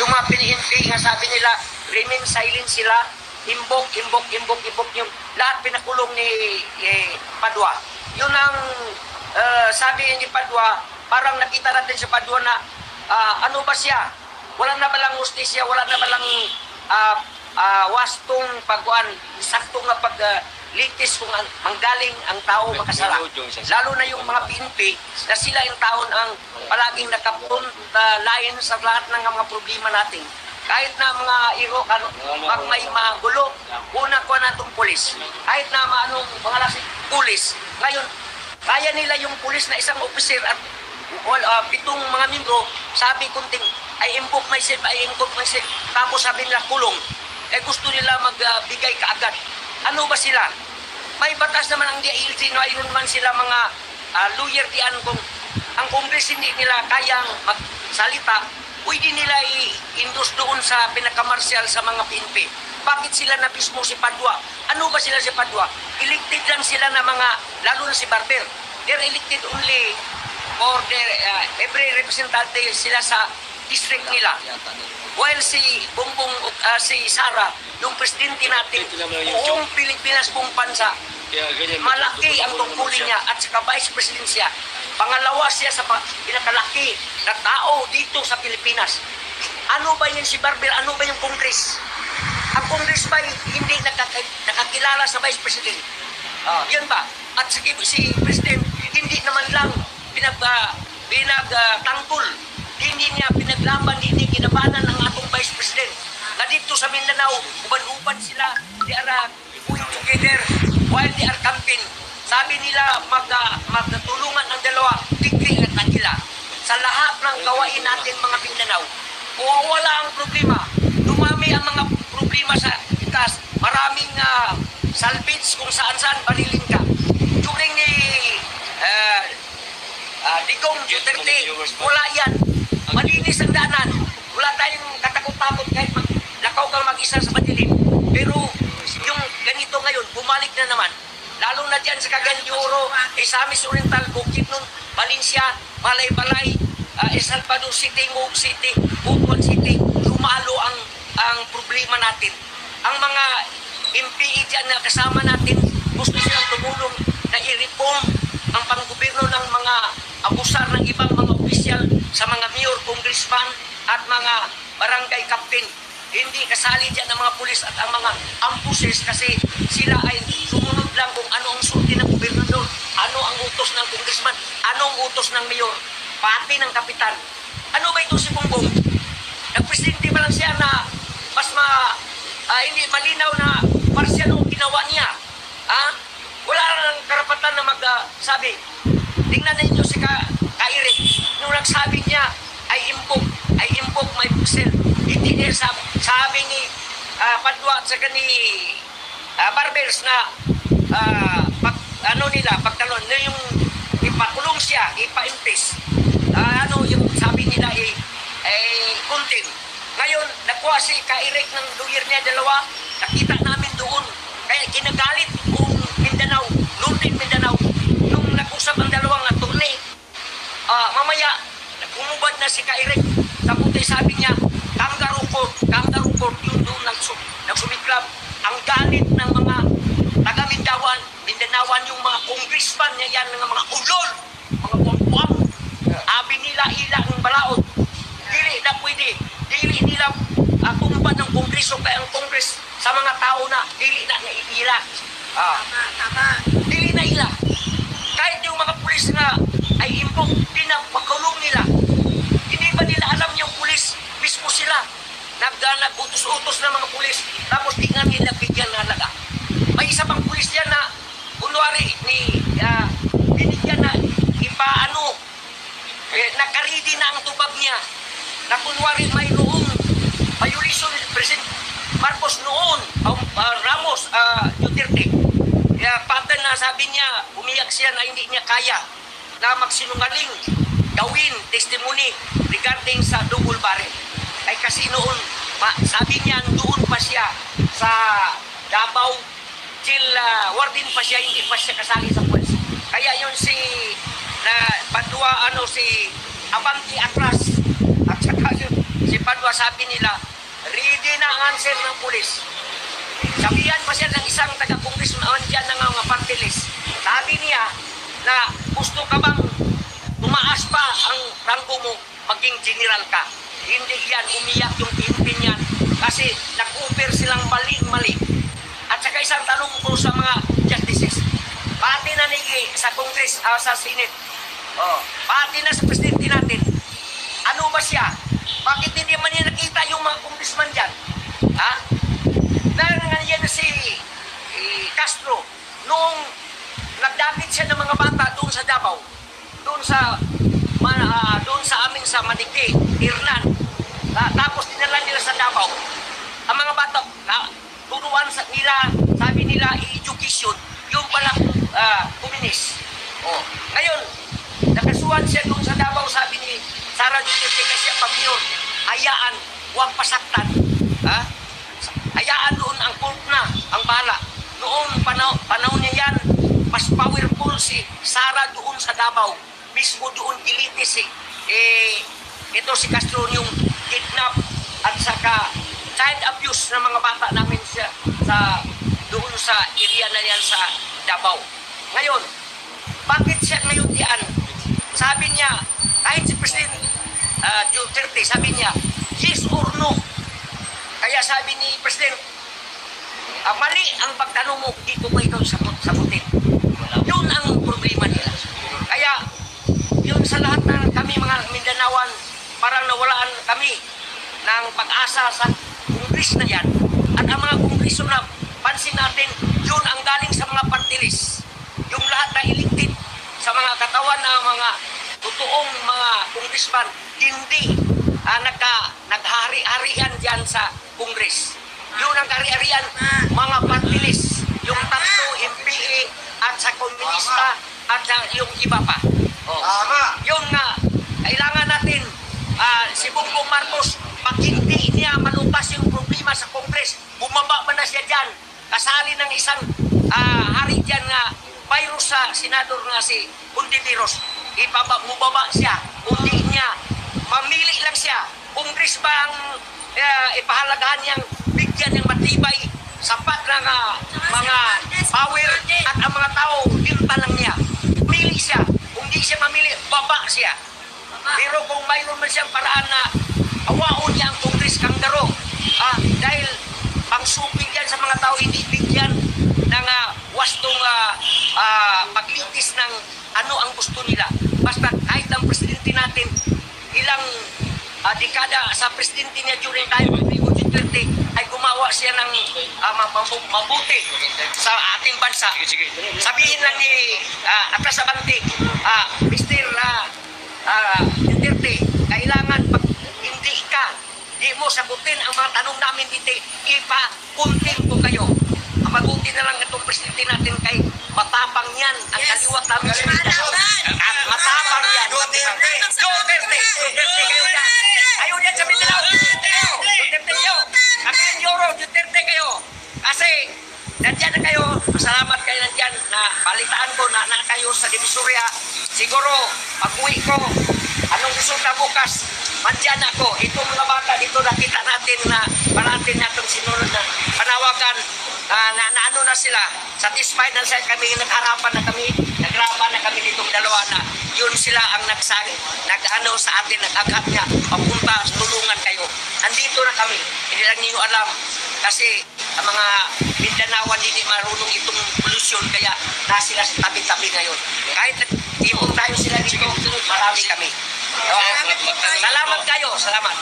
Yung mga PNP nga sabi nila, remain silent sila, imbok yung lahat pinakulong ni Padua. Yun ang sabi ni Padua, parang nakita natin sa Padua na ano ba siya? Wala na balang justisya, wala na balang wastong pagkuan, sakto nga litis kung manggaling ang tao makasala. Lalo na yung mga PNP na sila yung taon ang palaging nakapunta-lain sa lahat ng mga problema natin. Kahit na mga iro, pag may magulo, una ko na itong pulis. Kahit na mga lasing pulis. Ngayon, kaya nila yung pulis na isang officer at 7 mga membro, sabi kunting, I invoke myself, tapos sabi nila kulong. Gusto nila magbigay kaagad. Ano ba sila? May batas naman ang DILG, no? Ayun man sila mga lawyer diyan kung ang Congress hindi nila kayang magsalita, pwede nila i-endorse doon sa pinaka-martial sa mga PNP. Bakit sila na mismo si Padua? Ano ba sila si Padua? Elected lang sila na mga, lalo na si Barber. They're elected only for their, every representative sila sa district nila. While si Bongbong, si Sara, yung presidente natin, buong Pilipinas, buong bansa, malaki ang tungkulin niya at saka vice president siya. Pangalawa siya sa pinakalaki na tao dito sa Pilipinas. Ano ba yun si Barber? Ano ba yung Congress? Ang Congress ba hindi nakakilala sa vice president? Yan ba? At si president, hindi naman lang pinagtangkol. Hindi niya pinaglaban, hindi kinabanan ng atong vice president. Na dito sa Mindanao, uban-uban sila, they are going together while they are campaign. Sabi nila, magtutulungan ang dalawa, tigri at tagila. Sa lahat ng gawain natin mga Mindanao, wala ang problema. Dumami ang mga problema sa itas. Maraming salvage kung saan-saan barilin ka. During ni Digong Duterte, wala yan. Malinis ang daanan. Wala tayong katakot-takot kahit lakaw kang mag-isa sa madilim. Pero yung ganito ngayon, bumalik na naman. Lalo na dyan sa Cagayan-de-Oro, Misamis Oriental, Bukidnon, Valencia, Balay-Balay, El Salvador City, Moog City, Butuan City, lumalo ang problema natin. Ang mga MPE dyan na kasama natin, gusto silang tumulong na i-reform ang panggobyerno ng mga abusar ng ibang mga opisyal sa mga mayor, congressman at mga barangay captain. Hindi kasali dyan ang mga pulis at ang mga ampuses kasi sila ay sumunod lang kung ano ang sulti ng gobernador, ano ang utos ng congressman, ano ang utos ng mayor, pati ng kapitan. Ano ba ito si Bongbong? Nagpresidente ba lang siya na mas hindi malinaw na partial ang ginawa niya? Wala nang karapatan na magsabi. Tingnan ninyo si Ka-Eric. Nung nagsabi niya, I invoke my self. Hindi niya sabi ni Padua at saka ni Barbers na pagtalon na yung ipakulong siya, ipa-impis. Yung sabi nila content. Ngayon, nakuha si Ka-Eric ng lawyer niya, dalawa, nakita namin doon. Kaya kinagalit kung Mindanao, Lundin Mindanao, nung nag-usap ang dalawang attorney. Mamaya, nagumubad na si Ka-Eric. Tapos sabi niya, kangaroo court, yun doon nagsumiklab. Ang galit ng mga taga-Mindanawan, yung mga congressman niya yan, ng mga ulol, mga pumpuang, binila-ila ang balaod. Dili na pwede, dili nila kumubad ng kongreso, kaya ang kongres sa mga tao na, dili na ila. Dili na ila. Kahit yung mga pulis na ay impong pinapakulong nila, hindi ba nila alam yung pulis mismo sila? Nag-utos-utos ng mga pulis, tapos di nga nila bigyan ng halaga. May isa pang pulis yan na, kunwari, binigyan na ipaano, nakaridi na ang tubag niya, na kunwari mayroong violation ni President Marcos noon, Ramos, Duterte. Patay na sabi niya, umiyak siya na hindi niya kaya na magsinungaling, gawin testimony regarding sa double barrel. Ay kasi noon, sabi niya, doon pa siya sa Davao, till warden pa siya, hindi pa siya kasali sa pulis. Kaya yun si Padua, si Abanti Atras, at saka si Padua, sabi nila, ready na ang answer ng pulis. Sabihan pa siya ng isang taga-congressman dyan ng mga party list. Sabi niya na gusto ka bang tumaas pa ang ranggo mo, maging general ka. Hindi yan, umiyak yung pinpin niyan kasi nag-offer silang mali-mali. At saka isang tanong ko sa mga justices, pati na sa Congress, sa Senate, pati na sa presidente natin, ano ba siya? Bakit hindi man niya nakita yung mga congressman dyan? Ha? Nanganyan na si Castro noong nagdamit siya ng mga bata doon sa Davao, doon sa amin sa Maniki, Irnan. Tapos dinala nila sa Davao. Ang mga bata, turuan nila, sabi nila, education, yung palang komunis. Ngayon, nakasuhan siya doon sa Davao, sabi ni Sara Duterte kasi ang pamilyon, hayaan, huwag pasaktan. Hayaan doon ang court na, ang bala. Noong panahon niya yan, mas powerful si Sara doon sa Davao. Mismo doon gilitis ito si Castro yung kidnap at saka child abuse ng mga bata namin doon sa area na yan sa Davao. Ngayon, bakit siya ngayon diyan? Sabi niya, kahit si President Duterte, sabi niya, yes or no. Kaya sabi ni President, mali ang pagtanong mo, dito ko ikaw sagutin. Yun ang problema nila. Kaya, yun sa lahat ng kami mga Mindanawan, parang nawalaan kami ng pag-asa sa Kongres na yan. At ang mga Kongreso na pansin natin, yun ang galing sa mga party list. Yung lahat na elected sa mga katawan ng mga totoong mga congressman, hindi naghari-harian dyan sa Kongres. Yun ang hari-harian, mga party list. Yung tatlo, MPA, at sa komunista, at yung iba pa. Yung kailangan natin, si Bongbong Marcos, pag hindi niya malutas yung problema sa Kongres, bumaba pa na siya dyan. Kasali ng isang hari dyan nga, virus sa senador nga si Hontiveros. Bumaba siya. Hindi niya, mamili lang siya. Kongres ba ang ipahalagahan niyang bigyan ng matibay, sapat ng mga power at ang mga tao, limpa lang niya. Pili siya. Kung di siya mamili, baba siya. Pero kung mayroon man siyang paraan na awaon niya ang Kongres kang daro, dahil pangsupil yan sa mga tao, hindi bigyan ng wastong paglitis ng ano ang gusto nila. Basta kahit ang presidente natin, ilang dekada sa presidente niya during time of Duterte ay gumawa siya ng mabuti sa ating bansa. Sabihin lang ni Atras Abante, Mr. Duterte, kailangan pag hindi ka, di mo sagutin ang mga tanong namin dito, ipakuntin ko kayo. Ang mabuti na lang itong presidente natin kay matapang yan, ang kaliwat namin sa matapang yan. Duterte kayo yan. Kayo dyan sa Mindanao. Duterte kayo. Kami ang Euro, Duterte kayo. Kasi, nandyan na kayo. Masalamat kayo nandyan na balitaan ko na kayo sa Divisoria. Siguro, pag-uwi ko, anong resulta bukas, mandyan ako. Itong mga bata dito nakita natin na parating natong sinunod na panawagan na ano na sila. Satisfied na sila kami, nagharapan na kami ditong dalawa na yun sila ang nag-ano sa atin, nag-aghat niya, papunta, tulungan kayo. Andito na kami, hindi lang niyo alam. Kasi ang mga Mindanawan hindi marunong itong polusyon, kaya nasila sa tabi-tabi ngayon. Kahit ibon tayo sila dito, marami kami. Salamat kayo, salamat.